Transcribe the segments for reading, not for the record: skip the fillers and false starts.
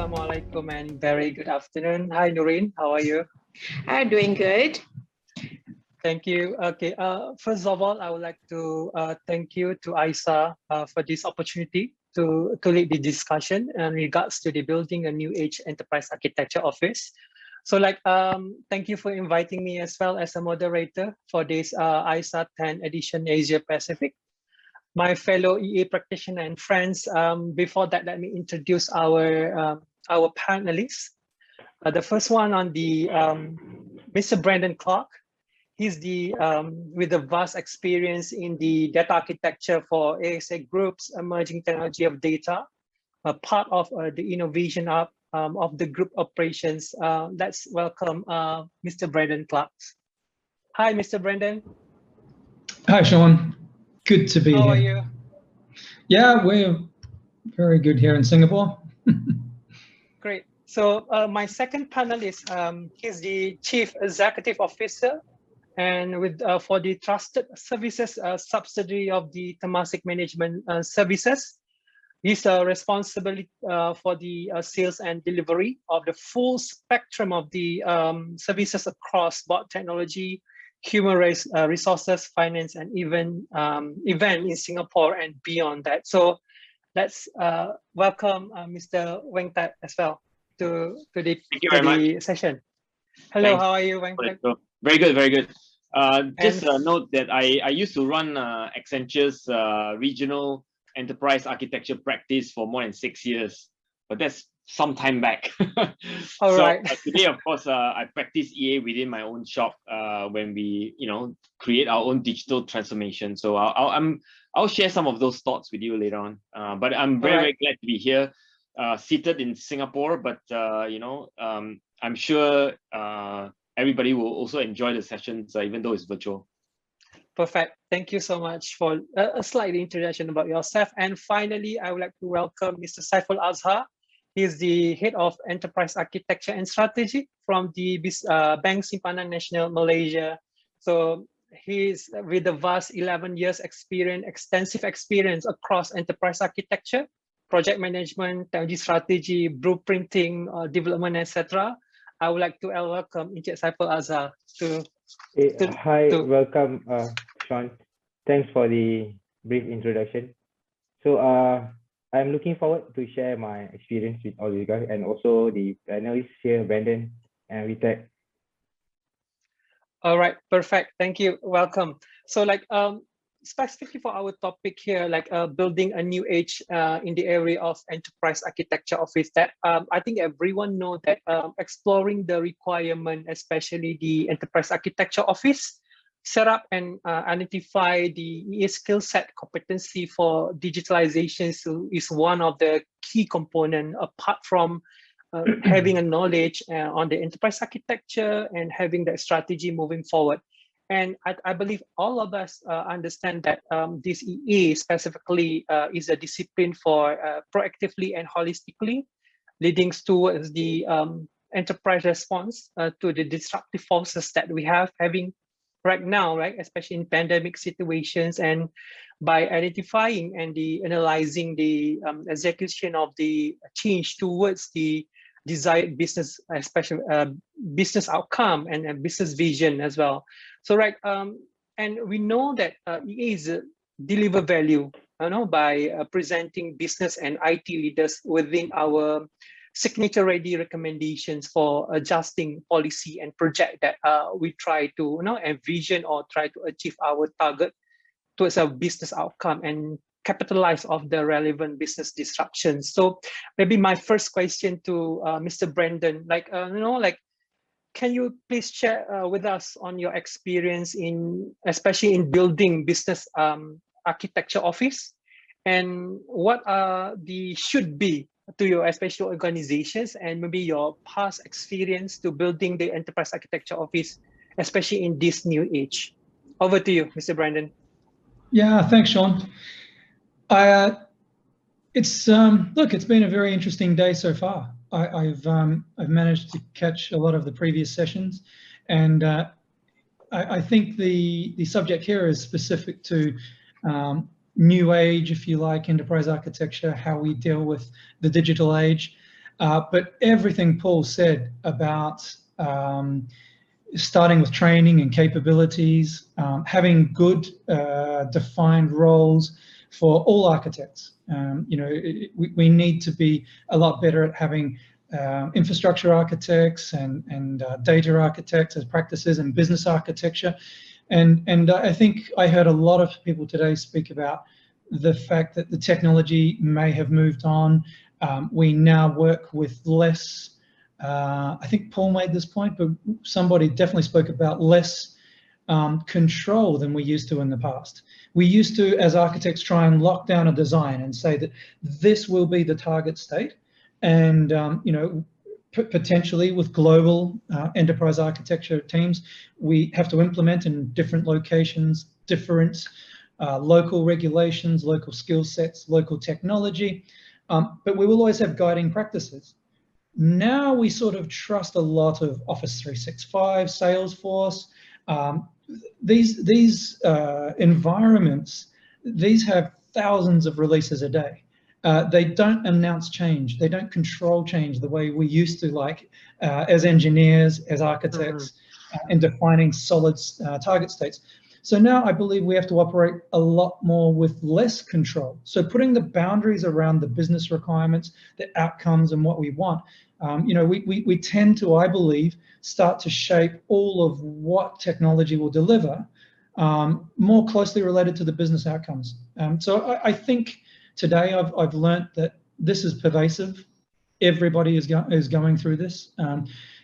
Assalamualaikum and very good afternoon. Hi, Noreen. How are you? Doing good. Thank you. Okay. First of all, I would like to thank you to Aisa for this opportunity to lead the discussion in regards to the building a new age enterprise architecture office. So thank you for inviting me as well as a moderator for this Aisa 10 edition Asia Pacific. My fellow EA practitioner and friends, before that, let me introduce our panelists. The first one on the Mr. Brandon Clark. He's the with a vast experience in the data architecture for ASA Group's emerging technology of data, a part of the innovation of the group operations. Let's welcome Mr. Brandon Clark. Hi, Mr. Brandon. Hi, Sean. Good to be here. How are you? Yeah, we're very good here in Singapore. Great. So my second panelist, he's the Chief Executive Officer and for the Trusted Services subsidiary of the Temasek Management Services. He's responsible for the sales and delivery of the full spectrum of the services across both technology, human resources, finance, and even event in Singapore and beyond that. So let's welcome Mr. Weng Tat as well to the session. Hello, Thanks. How are you, Weng Tat? Very good, very good. Just note that I used to run Accenture's regional enterprise architecture practice for more than 6 years, but that's some time back. All so right. Today, of course, I practice EA within my own shop when we, create our own digital transformation. So I'll share some of those thoughts with you later on. But I'm very glad to be here, seated in Singapore. But I'm sure everybody will also enjoy the sessions, even though it's virtual. Perfect. Thank you so much for a slight introduction about yourself. And finally, I would like to welcome Mr. Saiful Azhar. He's the Head of Enterprise Architecture and Strategy from the Bank Simpanan Nasional Malaysia. So he's with a vast 11 years experience, extensive experience across enterprise architecture, project management, technology strategy, blueprinting, development, etc. I would like to welcome Encik Saiful Azhar welcome, Sean. Thanks for the brief introduction. So I'm looking forward to share my experience with all you guys and also the panelists here, Brandon and Vitek. All right, perfect. Thank you. Welcome. So specifically for our topic here, building a new age in the area of enterprise architecture office, that I think everyone know that exploring the requirement, especially the enterprise architecture office, set up and identify the EA skill set competency for digitalization is one of the key components apart from having a knowledge on the enterprise architecture and having that strategy moving forward. And I believe all of us understand that this EA specifically is a discipline for proactively and holistically leading towards the enterprise response to the disruptive forces that we have having right now, right? Especially in pandemic situations, and by identifying and analyzing the execution of the change towards the desired business, especially business outcome and business vision as well. So and we know that EA is deliver value, by presenting business and IT leaders within our signature ready recommendations for adjusting policy and project that we try to envision or try to achieve our target towards a business outcome and capitalize of the relevant business disruptions. So maybe my first question to Mr. Brandon, can you please share with us on your experience especially in building business architecture office, and what are the should be to your especially organizations and maybe your past experience to building the enterprise architecture office, especially in this new age. Over to you, Mr. Brandon. Yeah, thanks, Sean. It's been a very interesting day so far. I've managed to catch a lot of the previous sessions, and I think the subject here is specific to new age, if you like, enterprise architecture, how we deal with the digital age. But everything Paul said about starting with training and capabilities, having good defined roles for all architects. You know, we need to be a lot better at having infrastructure architects and data architects as practices and business architecture. And I think I heard a lot of people today speak about the fact that the technology may have moved on. We now work with less, I think Paul made this point, but somebody definitely spoke about less control than we used to in the past. We used to, as architects, try and lock down a design and say that this will be the target state. And, you know, potentially with global enterprise architecture teams, we have to implement in different locations, different local regulations, local skill sets, local technology, but we will always have guiding practices. Now we sort of trust a lot of Office 365, Salesforce. These environments, these have thousands of releases a day. They don't announce change. They don't control change the way we used to, like as engineers, as architects, in defining solid target states. So now I believe we have to operate a lot more with less control. So putting the boundaries around the business requirements, the outcomes and what we want, you know, we tend to, I believe, start to shape all of what technology will deliver more closely related to the business outcomes. So I think today I've learned that this is pervasive. Everybody is going through this.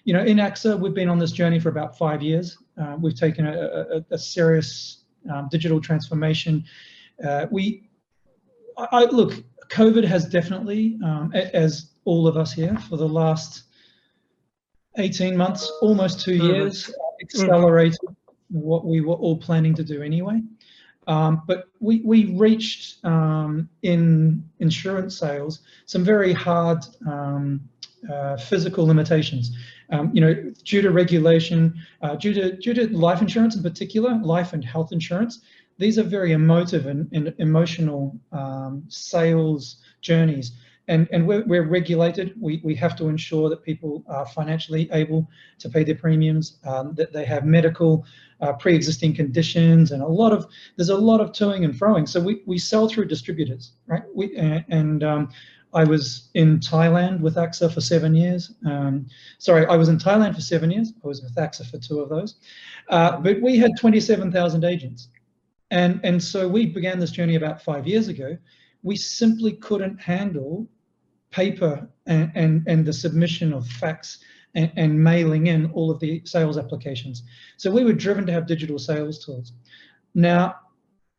You know, in AXA, we've been on this journey for about 5 years. We've taken a serious digital transformation. Look, COVID has definitely, as all of us here for the last 18 months, almost 2 years, accelerated what we were all planning to do anyway. But we reached in insurance sales some very hard physical limitations. You know, due to regulation, due to life insurance in particular, life and health insurance, these are very emotive and emotional sales journeys. And we're regulated. We have to ensure that people are financially able to pay their premiums, that they have medical pre-existing conditions, and there's a lot of toing and froing. So we sell through distributors, right? I was in Thailand with AXA for 7 years. Sorry, I was in Thailand for 7 years. I was with AXA for 2 of those. But we had 27,000 agents. And so we began this journey about 5 years ago. We simply couldn't handle paper and the submission of fax and mailing in all of the sales applications. So we were driven to have digital sales tools. Now,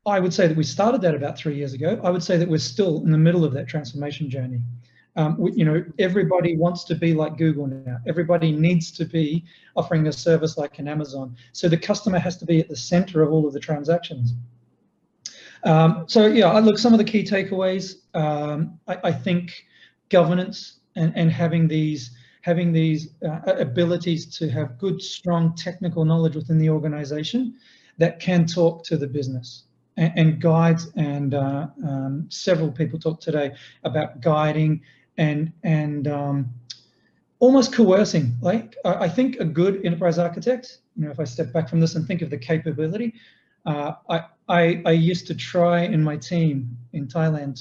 I would say that we started that about 3 years ago. I would say that we're still in the middle of that transformation journey. You know, everybody wants to be like Google now. Everybody needs to be offering a service like an Amazon. So the customer has to be at the center of all of the transactions. So yeah, look, some of the key takeaways, I think governance and having these abilities to have good, strong technical knowledge within the organization that can talk to the business and guides. And several people talked today about guiding and almost coercing. Like, I think a good enterprise architect, you know, if I step back from this and think of the capability, I used to try in my team in Thailand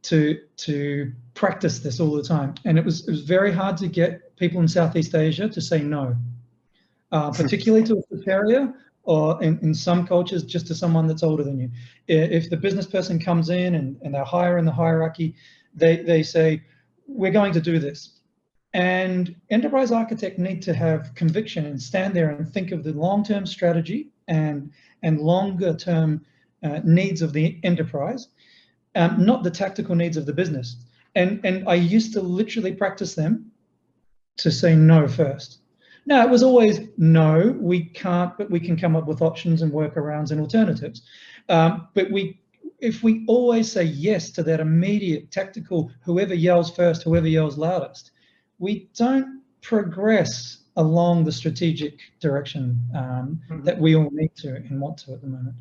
to practice this all the time, and it was very hard to get people in Southeast Asia to say no, particularly to a superior, or in some cultures just to someone that's older than you. If the business person comes in and they're higher in the hierarchy, they say, we're going to do this. And enterprise architects need to have conviction and stand there and think of the long-term strategy and longer-term needs of the enterprise, not the tactical needs of the business. And I used to literally practice them to say no first. Now, it was always no, we can't, but we can come up with options and workarounds and alternatives. But if we always say yes to that immediate tactical, whoever yells first, whoever yells loudest, we don't progress along the strategic direction that we all need to and want to at the moment.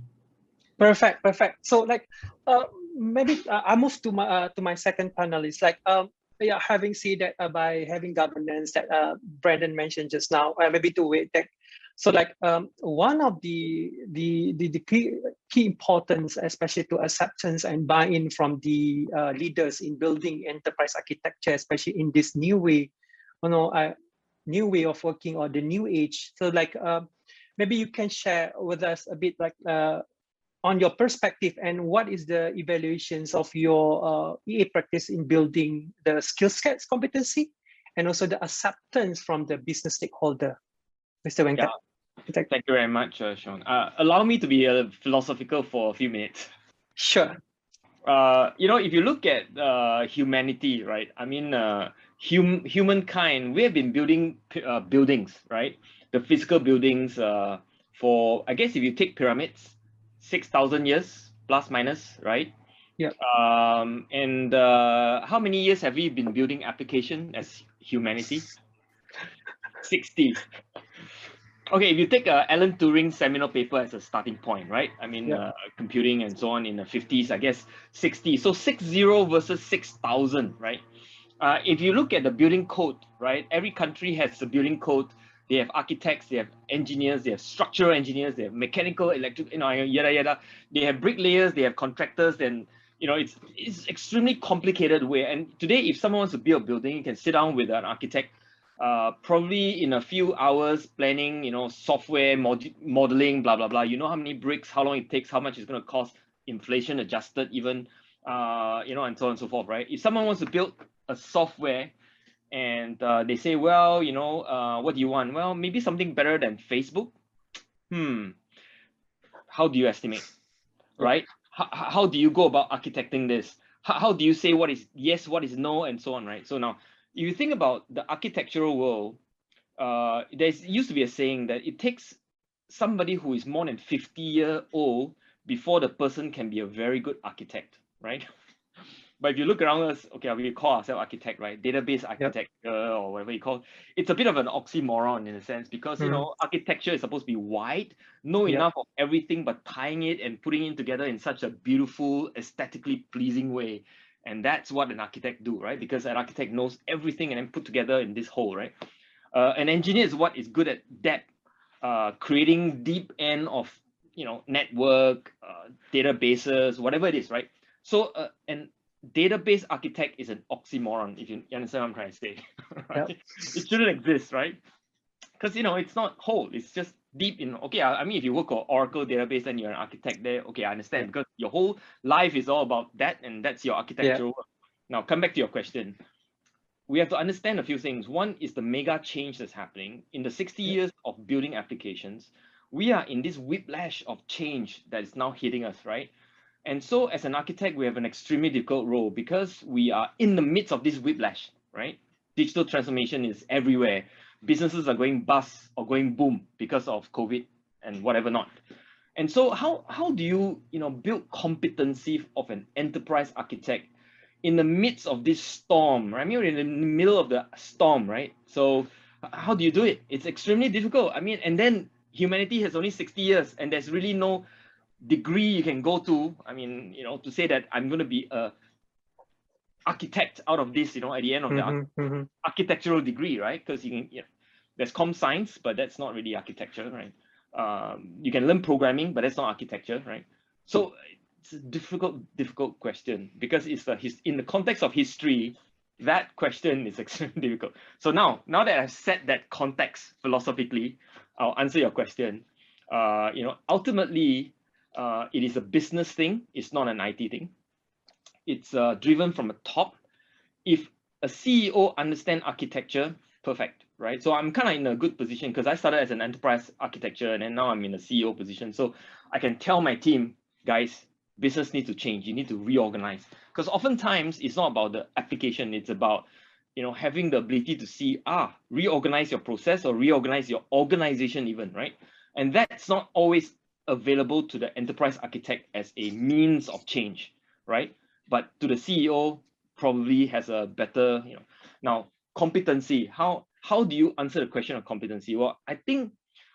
Perfect. So like maybe I move to my second panelist. Like yeah, having said that, by having governance that Brandon mentioned just now, maybe to wait that. So like one of the key importance, especially to acceptance and buy-in from the leaders in building enterprise architecture, especially in this new way, new way of working or the new age. So like maybe you can share with us a bit like on your perspective and what is the evaluations of your EA practice in building the skill sets competency and also the acceptance from the business stakeholder, Mr. Venkat. Yeah. Thank you very much, Sean. Allow me to be philosophical for a few minutes. Sure. If you look at humanity, right? I mean, humankind, we have been building buildings, right? The physical buildings for, I guess if you take pyramids, 6,000 years plus minus, right? Yeah. And how many years have we been building application as humanity? 60. Okay, if you take Alan Turing's seminal paper as a starting point, right? I mean, computing and so on in the 50s, I guess 60. So 60 versus 6,000, right? If you look at the building code, right? Every country has a building code. They have architects, they have engineers, they have structural engineers, they have mechanical, electric, yada yada. They have bricklayers, they have contractors, and it's extremely complicated way. And today, if someone wants to build a building, you can sit down with an architect, probably in a few hours planning, software modeling, blah blah blah. You know how many bricks, how long it takes, how much it's going to cost, inflation adjusted, even, and so on and so forth, right? If someone wants to build a software and they say, well, what do you want? Well, maybe something better than Facebook. How do you estimate, right? How do you go about architecting this? How do you say what is yes, what is no, and so on, right? So now, if you think about the architectural world, there used to be a saying that it takes somebody who is more than 50-year-old before the person can be a very good architect, right? But if you look around us, okay, we call ourselves architect, right? Database architecture or whatever you call it. It's a bit of an oxymoron in a sense because, architecture is supposed to be wide, know enough of everything, but tying it and putting it together in such a beautiful, aesthetically pleasing way. And that's what an architect do, right? Because an architect knows everything and then put together in this whole, right? An engineer is what is good at depth, creating deep end of, network, databases, whatever it is, right? So, and database architect is an oxymoron, if you understand what I'm trying to say. Right? It shouldn't exist, right? Because it's not whole, it's just deep in. Okay, I mean, if you work on Oracle database and you're an architect there, okay, I understand, because your whole life is all about that, and that's your architectural work. Now, come back to your question. We have to understand a few things. One is the mega change that's happening in the 60 years of building applications. We are in this whiplash of change that is now hitting us, right? And so as an architect, we have an extremely difficult role because we are in the midst of this whiplash, right? Digital transformation is everywhere. Businesses are going bust or going boom because of COVID and whatever not. And so how do you, build competency of an enterprise architect in the midst of this storm, right? I mean, we're in the middle of the storm, right? So how do you do it? It's extremely difficult. I mean, and then humanity has only 60 years and there's really no degree you can go to. I mean, to say that I'm going to be a architect out of this, at the end of the architectural degree, right? Because you can, there's com science, but that's not really architecture, right? You can learn programming, but that's not architecture, right? So it's a difficult question because it's in the context of history, that question is extremely difficult. So now that I've set that context philosophically, I'll answer your question. Ultimately, it is a business thing. It's not an IT thing. It's driven from the top. If a CEO understands architecture, perfect, right? So I'm kind of in a good position because I started as an enterprise architecture and then now I'm in a CEO position. So I can tell my team, guys, business needs to change. You need to reorganize. Because oftentimes it's not about the application. It's about, having the ability to see, reorganize your process or reorganize your organization even, right? And that's not always available to the enterprise architect as a means of change, right? But to the CEO, probably has a better, Now, competency, how do you answer the question of competency? Well, I think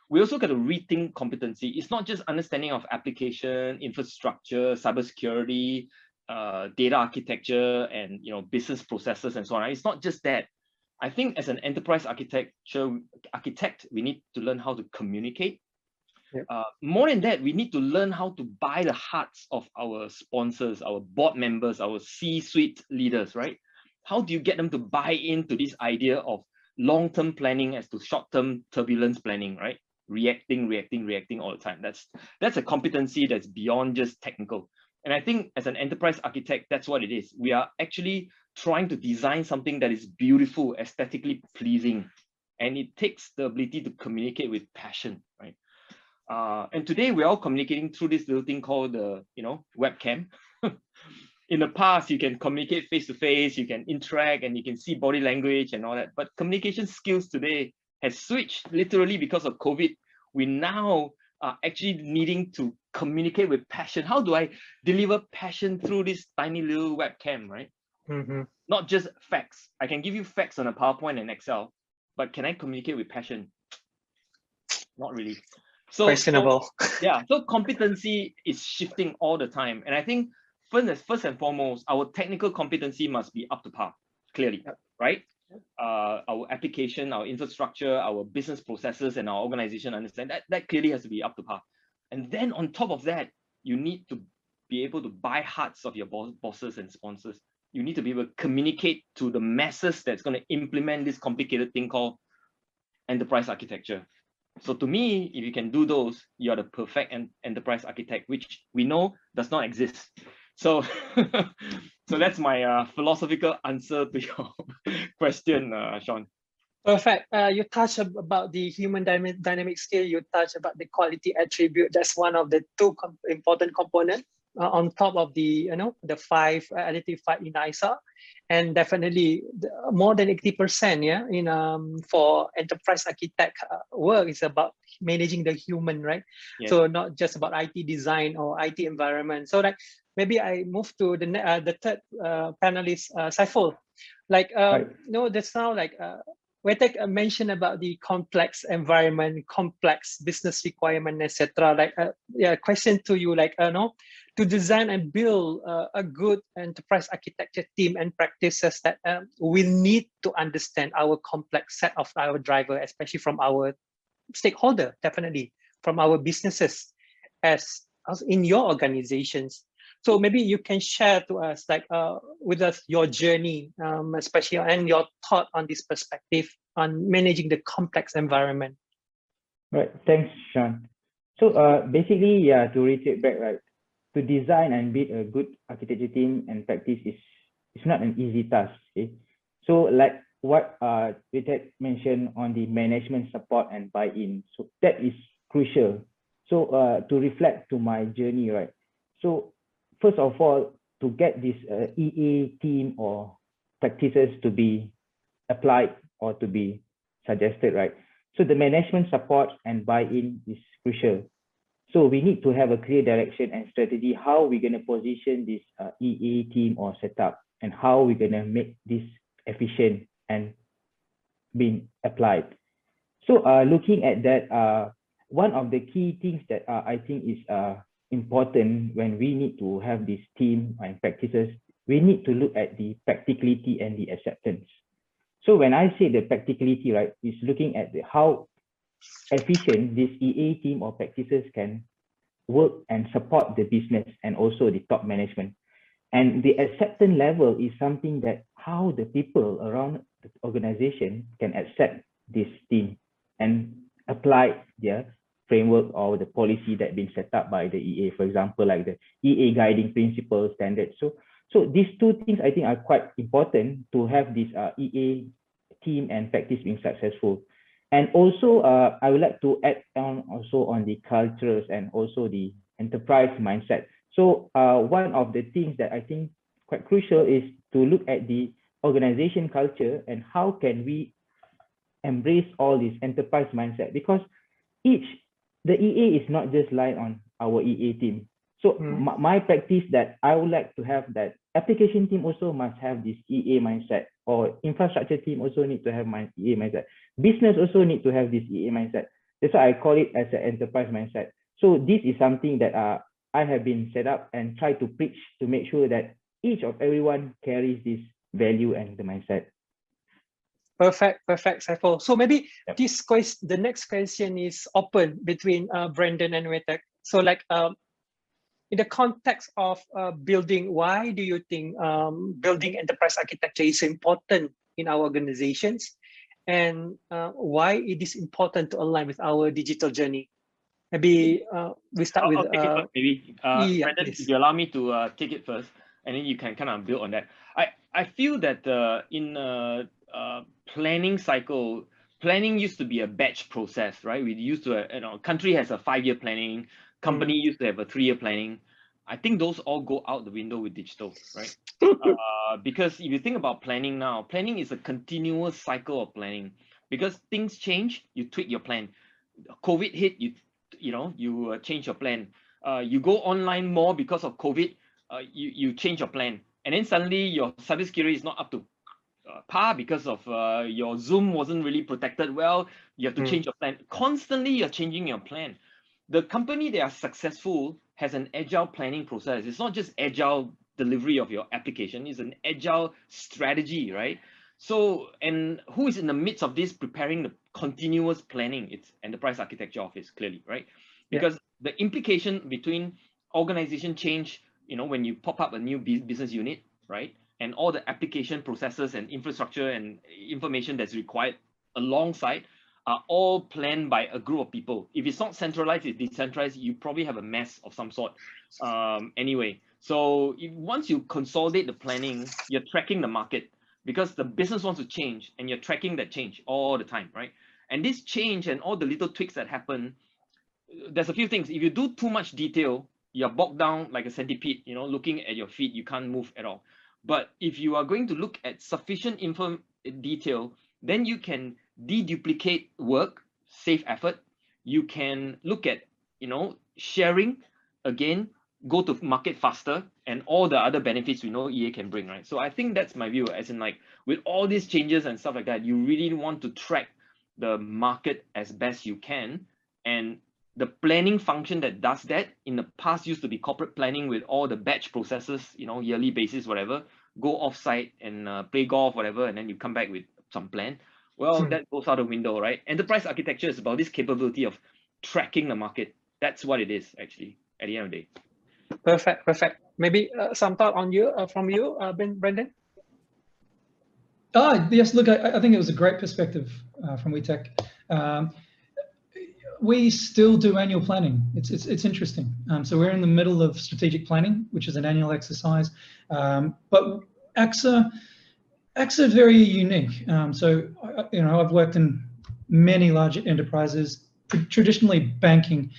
we also got to rethink competency. It's not just understanding of application, infrastructure, cybersecurity, data architecture and business processes and so on. It's not just that. I think as an enterprise architect, we need to learn how to communicate. Yep. More than that, we need to learn how to buy the hearts of our sponsors, our board members, our C-suite leaders, right? How do you get them to buy into this idea of long-term planning as to short-term turbulence planning, right? Reacting all the time. That's a competency that's beyond just technical. And I think as an enterprise architect, that's what it is. We are actually trying to design something that is beautiful, aesthetically pleasing, and it takes the ability to communicate with passion, right? And today we're all communicating through this little thing called the webcam. In the past, you can communicate face to face, you can interact, and you can see body language and all that. But communication skills today has switched literally because of COVID. We now are actually needing to communicate with passion. How do I deliver passion through this tiny little webcam, right? Mm-hmm. Not just facts. I can give you facts on a PowerPoint and Excel, but can I communicate with passion? Not really. Questionable. So competency is shifting all the time. And I think first and foremost, our technical competency must be up to par, clearly, Yep. right? Our application, our infrastructure, our business processes, and our organization understand that clearly has to be up to par. And then on top of that, you need to be able to buy hearts of your bosses and sponsors. You need to be able to communicate to the masses that's going to implement this complicated thing called enterprise architecture. So to me, if you can do those, you are the perfect enterprise architect, which we know does not exist. So, so that's my philosophical answer to your question, Sean. Perfect. You touched about the human dynamic skill. You touched about the quality attribute. That's one of the two important components on top of the the 5 identified in ISA, and definitely more than 80%. Yeah, for enterprise architect work is about managing the human, right? Yes. So not just about IT design or IT environment. So like maybe I move to the third panelist, Saiful. Like right. That's now like. Waitek mentioned about the complex environment, complex business requirement, etc. Like, question to you, like, to design and build a good enterprise architecture team and practices that we need to understand our complex set of our driver, especially from our stakeholder, definitely from our businesses, as in your organizations. So maybe you can share to us, like, with us your journey, especially, and your thought on this perspective on managing the complex environment. Right. Thanks, Sean. So basically, yeah, to reiterate back, right, to design and build a good architecture team and practice is not an easy task. Okay? So like what Waitek mentioned on the management support and buy-in, so that is crucial. So to reflect to my journey, right? So first of all, to get this EA team or practices to be applied or to be suggested, right? So the management support and buy-in is crucial. So we need to have a clear direction and strategy how we're going to position this EA team or setup, and how we're going to make this efficient and being applied. So looking at that, one of the key things that I think is important when we need to have this team and practices, we need to look at the practicality and the acceptance. So when I say the practicality, right, is looking at how efficient this EA team or practices can work and support the business and also the top management. And the acceptance level is something that how the people around the organization can accept this team and apply their framework or the policy that been set up by the EA, for example, like the EA guiding principles, standards. So these two things I think are quite important to have this EA team and practice being successful. And also, I would like to add on also on the cultures and also the enterprise mindset. So one of the things that I think quite crucial is to look at the organization culture and how can we embrace all this enterprise mindset, because the EA is not just lying on our EA team. So my practice that I would like to have that application team also must have this EA mindset, or infrastructure team also need to have my EA mindset. Business also need to have this EA mindset. That's why I call it as an enterprise mindset. So this is something that I have been set up and try to preach to make sure that each of everyone carries this value and the mindset. Perfect, Saiful. So maybe Yep. the next question is open between Brandon and Wittek. So like in the context of building, why do you think building enterprise architecture is important in our organizations, and why it is important to align with our digital journey? Maybe we start with I'll take it first, maybe. yeah, Brandon, please. if you allow me to take it first, and then you can kind of build on that. I feel that in planning cycle, planning used to be a batch process, right? We used to, country has a 5-year planning, company used to have a 3-year planning. I think those all go out the window with digital, right? Because if you think about planning now, planning is a continuous cycle of planning. Because things change, you tweak your plan. COVID hit, you change your plan. You go online more because of COVID, you change your plan. And then suddenly your cybersecurity is not up to par because of your Zoom wasn't really protected well. You have to change your plan. Constantly, you're changing your plan. The company that are successful has an agile planning process. It's not just agile delivery of your application. It's an agile strategy, right? So, and who is in the midst of this preparing the continuous planning? It's enterprise architecture office, clearly, right? Because the implication between organization change, when you pop up a new business unit, right? And all the application processes and infrastructure and information that's required alongside are all planned by a group of people. If it's not centralized, it's decentralized, you probably have a mess of some sort anyway. So once you consolidate the planning, you're tracking the market because the business wants to change and you're tracking that change all the time, right? And this change and all the little tweaks that happen, there's a few things. If you do too much detail, you're bogged down like a centipede, looking at your feet, you can't move at all. But if you are going to look at sufficient detail, then you can deduplicate work, save effort. You can look at, sharing, again, go to market faster, and all the other benefits we know EA can bring, right? So I think that's my view, as in like with all these changes and stuff like that, you really want to track the market as best you can. And the planning function that does that in the past used to be corporate planning with all the batch processes, yearly basis, whatever, go offsite and play golf, whatever, and then you come back with some plan. Well, that goes out the window, right? Enterprise architecture is about this capability of tracking the market. That's what it is, actually, at the end of the day. Perfect. Maybe some thought on you from you, Brendan. Yes. Look, I think it was a great perspective from Wittek. We still do annual planning. It's interesting. So we're in the middle of strategic planning, which is an annual exercise. But AXA is very unique. So I've worked in many large enterprises, traditionally banking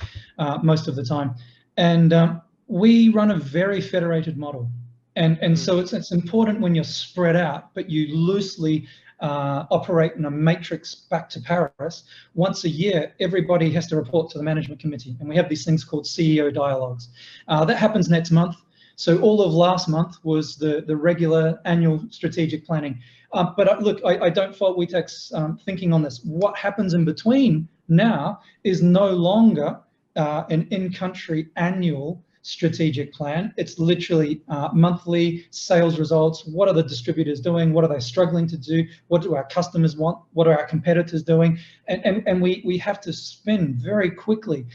most of the time, and we run a very federated model. And so it's important when you're spread out, but you loosely operate in a matrix back to Paris. Once a year, everybody has to report to the management committee, and we have these things called CEO dialogues. That happens next month. So all of last month was the regular annual strategic planning. But look, I don't fault Wittek's thinking on this. What happens in between now is no longer an in-country annual strategic plan. It's literally monthly sales results. What are the distributors doing? What are they struggling to do? What do our customers want? What are our competitors doing? And we have to spin very quickly.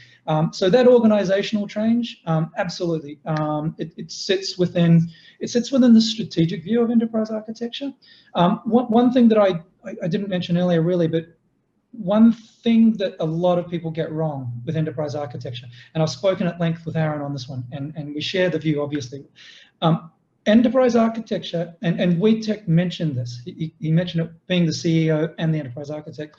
So that organizational change, absolutely, it sits within the strategic view of enterprise architecture. One thing that I didn't mention earlier, really, but one thing that a lot of people get wrong with enterprise architecture, and I've spoken at length with Aaron on this one, and we share the view, obviously. Enterprise architecture, and Wittek mentioned this, he mentioned it being the CEO and the enterprise architect,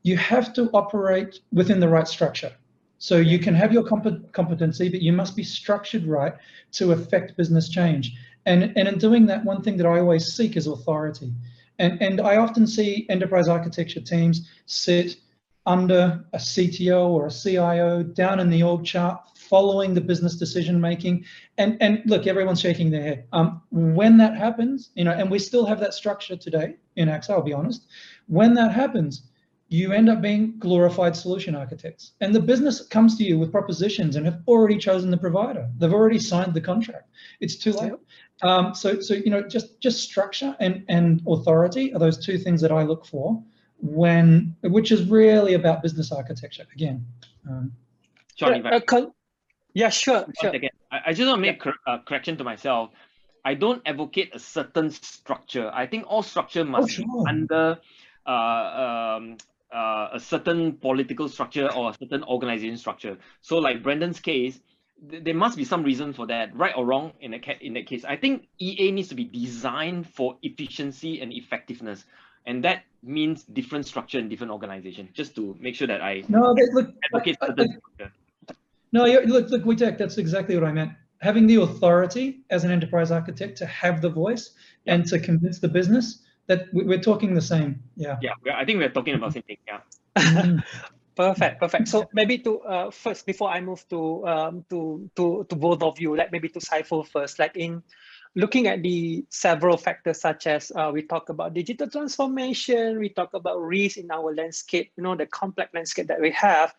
you have to operate within the right structure. So you can have your competency, but you must be structured right to affect business change. And in doing that, one thing that I always seek is authority. And I often see enterprise architecture teams sit under a CTO or a CIO down in the org chart, following the business decision making. And look, everyone's shaking their head. When that happens, and we still have that structure today in AXA, I'll be honest. When that happens, you end up being glorified solution architects. And the business comes to you with propositions and have already chosen the provider. They've already signed the contract. It's too late. So you know, just structure and authority are those two things that I look for which is really about business architecture again. Sean, yeah, sure. Again, I just want to make a correction to myself. I don't advocate a certain structure. I think all structure must be under a certain political structure or a certain organization structure. So like Brendan's case, there must be some reason for that, right or wrong in that case. I think EA needs to be designed for efficiency and effectiveness. And that means different structure in different organizations, just to make sure that I advocate certain structure. No, look, Wojtek, that's exactly what I meant. Having the authority as an enterprise architect to have the voice and to convince the business that we're talking the same. Yeah, I think we're talking about the same thing. Yeah. Perfect. So maybe to first, before I move to both of you, like maybe to Saiful first, like in looking at the several factors such as we talk about digital transformation, we talk about risk in our landscape, you know, the complex landscape that we have.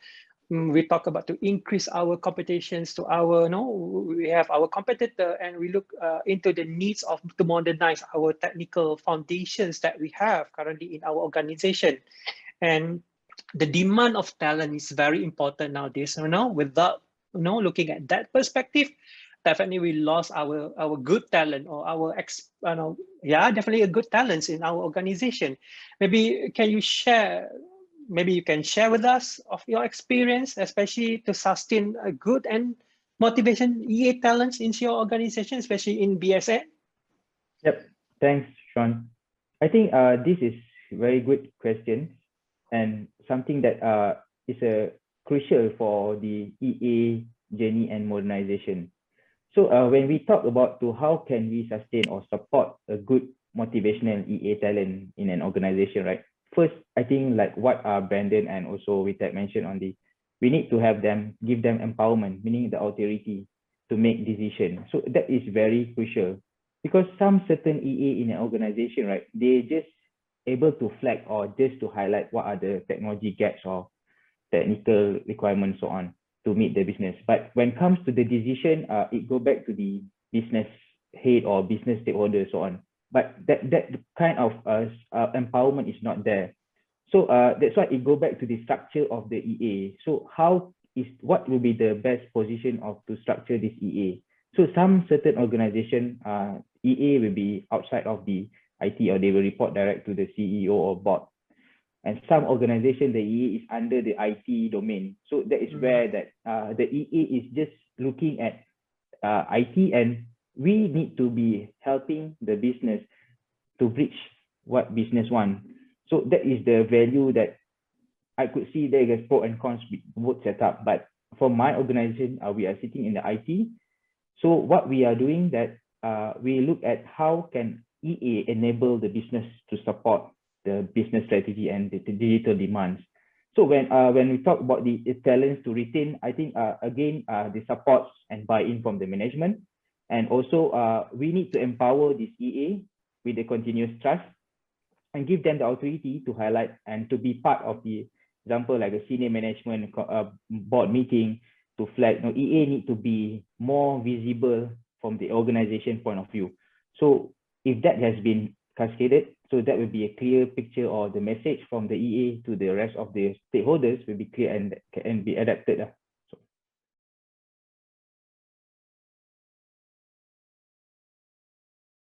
We talk about to increase our competitions to our, we have our competitor, and we look into the needs of to modernize our technical foundations that we have currently in our organization. And the demand of talent is very important nowadays. Without looking at that perspective, definitely we lost our good talent or our definitely a good talents in our organization. Maybe you can share with us of your experience, especially to sustain a good and motivation EA talents into your organization, especially in BSA. Yep, thanks, Sean. I think this is a very good question and something that is crucial for the EA journey and modernization. So when we talk about how can we sustain or support a good motivational EA talent in an organization, right? First, I think like what Brandon and also Wojtek mentioned we need to give them empowerment, meaning the authority to make decisions. So that is very crucial because some certain EA in an organization, right, they just able to flag or just to highlight what are the technology gaps or technical requirements, so on, to meet the business. But when it comes to the decision, it go back to the business head or business stakeholder, so on. But that kind of empowerment is not there. So that's why it go back to the structure of the EA. So what will be the best position to structure this EA? So some certain organization, EA will be outside of the IT or they will report direct to the CEO or board. And some organization, the EA is under the IT domain. So that is where the EA is just looking at IT, and we need to be helping the business to reach what business want. So that is the value that I could see there is pro and cons with both setup. But for my organization, we are sitting in the IT. So what we are doing that we look at how can EA enable the business to support the business strategy and the digital demands. So when we talk about the talents to retain, I think again the supports and buy-in from the management, and also we need to empower this EA with the continuous trust and give them the authority to highlight and to be part of the example like a senior management board meeting to flag. EA need to be more visible from the organization point of view. So if that has been cascaded, so that will be a clear picture, or the message from the EA to the rest of the stakeholders will be clear and can be adapted